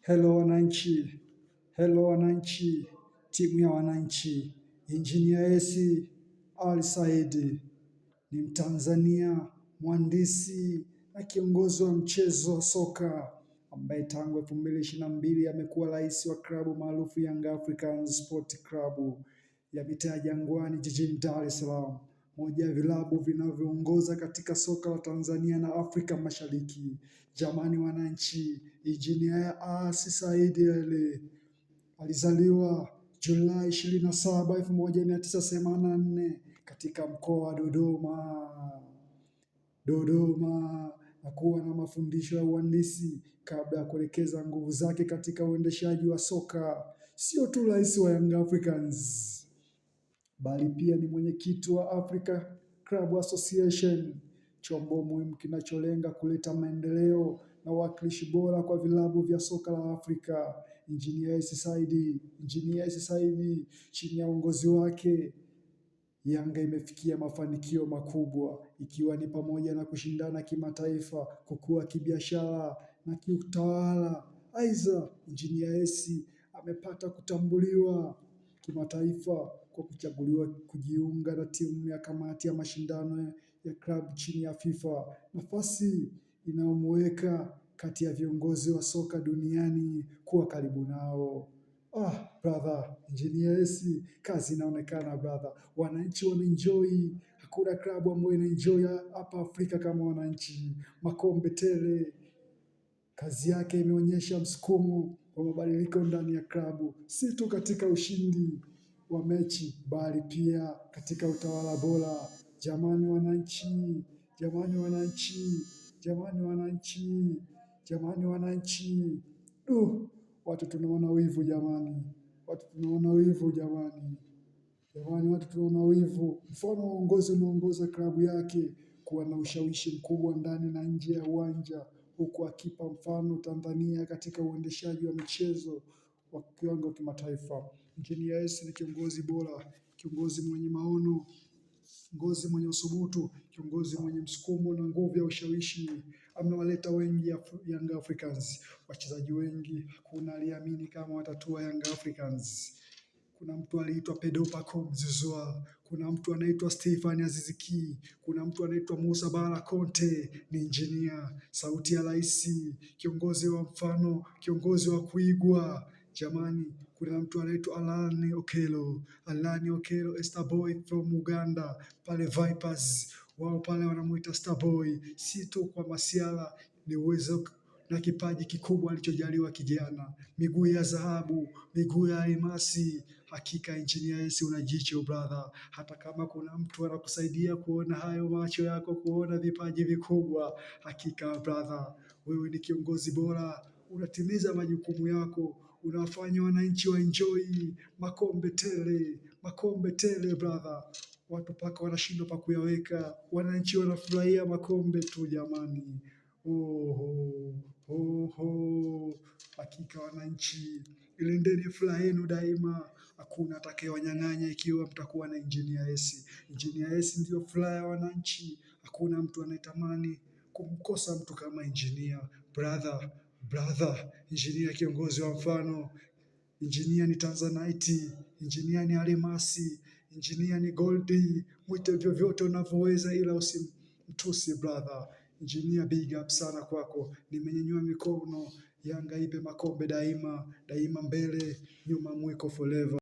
Hello wananchi, hello wananchi, timu ya wananchi. Engineer Hersi Ali Said ni Mtanzania, mhandisi na kiongozi wa mchezo wa soka ambaye tangu 2022 amekuwa rais wa klabu maarufu Young Africans Sport Club ya mitaa ya Jangwani jijini Dar es Salaam, moja ya vilabu vinavyoongoza katika soka la Tanzania na Afrika Mashariki. Jamani wananchi, Engineer Hersi Said alizaliwa Julai 27, 1984 katika mkoa wa Dodoma na kuwa na mafundisho ya uhandisi kabla ya kuelekeza nguvu zake katika uendeshaji wa soka. Sio tu rais wa Young Africans bali pia ni mwenyekiti wa Africa Club Association, chombo muhimu kinacholenga kuleta maendeleo na uwakilishi bora kwa vilabu vya soka la Afrika. Engineer Hersi Said, chini ya uongozi wake Yanga imefikia mafanikio makubwa, ikiwa ni pamoja na kushindana kimataifa, kukua kibiashara na kiutawala. Aidha, Engineer Hersi amepata kutambuliwa kimataifa kwa kuchaguliwa kujiunga na timu ya kamati ya mashindano ya klabu chini ya FIFA, nafasi inayomweka kati ya viongozi wa soka duniani kuwa karibu nao. Brother, Engineer Hersi, kazi inaonekana brother. Wananchi wanaenjoy. Hakuna klabu ambayo inaenjoy hapa Afrika kama wananchi. Makombe tele. Kazi yake imeonyesha msukumo wa mabadiliko ndani ya klabu, si tu katika ushindi wa mechi bali pia katika utawala bora. Jamani wananchi, jamani wananchi, jamani wananchi, jamani wananchi. Watu tunaona wivu jamani, watu tunaona wivu jamani, jamani watu tunaona wivu. Mfano uongozi unaongoza klabu yake kuwa na ushawishi mkubwa ndani na nje ya uwanja, huku akipa mfano Tanzania katika uendeshaji wa michezo wa kiwango kimataifa. Engineer Hersi ni kiongozi bora, kiongozi mwenye maono, kiongozi mwenye uthubutu, kiongozi mwenye msukumo na nguvu ya ushawishi. Amewaleta wengi Young Africans, wachezaji wengi hakuna aliamini kama watatua Young Africans. Kuna mtu aliitwa Pedro Pacome Zouzoua, kuna mtu anaitwa Stefan Aziz Ki, kuna mtu anaitwa Musa Bala Conte. Ni engineer, sauti ya rais, kiongozi wa mfano, kiongozi wa kuigwa. Jamani, kuna mtu anaitwa Allan Okello, Starboy from Uganda, pale Vipers. Wao pale wanamuita Starboy, si tu kwa masiala, ni uwezo na kipaji kikubwa alichojaliwa kijana. Miguu ya dhahabu, miguu ya almasi. Hakika Engineer Hersi una jicho brother. Hata kama kuna mtu anakusaidia kuona hayo macho yako kuona vipaji vikubwa, hakika brother, wewe ni kiongozi bora, unatimiza majukumu yako, unawafanya wananchi wa enjoy makombe tele brother. Watu paka wanashindwa pa kuyaweka, wananchi wanafurahia makombe tu jamani. Hakika wananchi, ilindeni furaha yenu daima. Hakuna atakayewanyang'anya ikiwa mtakuwa na Engineer Hersi. Engineer Hersi ndio furaha ya wananchi. Hakuna mtu anayetamani kumkosa mtu kama engineer. Brother, engineer kiongozi wa mfano. Engineer ni Tanzanite, engineer ni almasi, engineer ni goldi. Mwite vyovyote unavyoweza ila usimtusi brother. Engineer, big up sana kwako. Nimenyanyua mikono. Yanga ipe makombe daima, daima mbele, nyuma mwiko forever.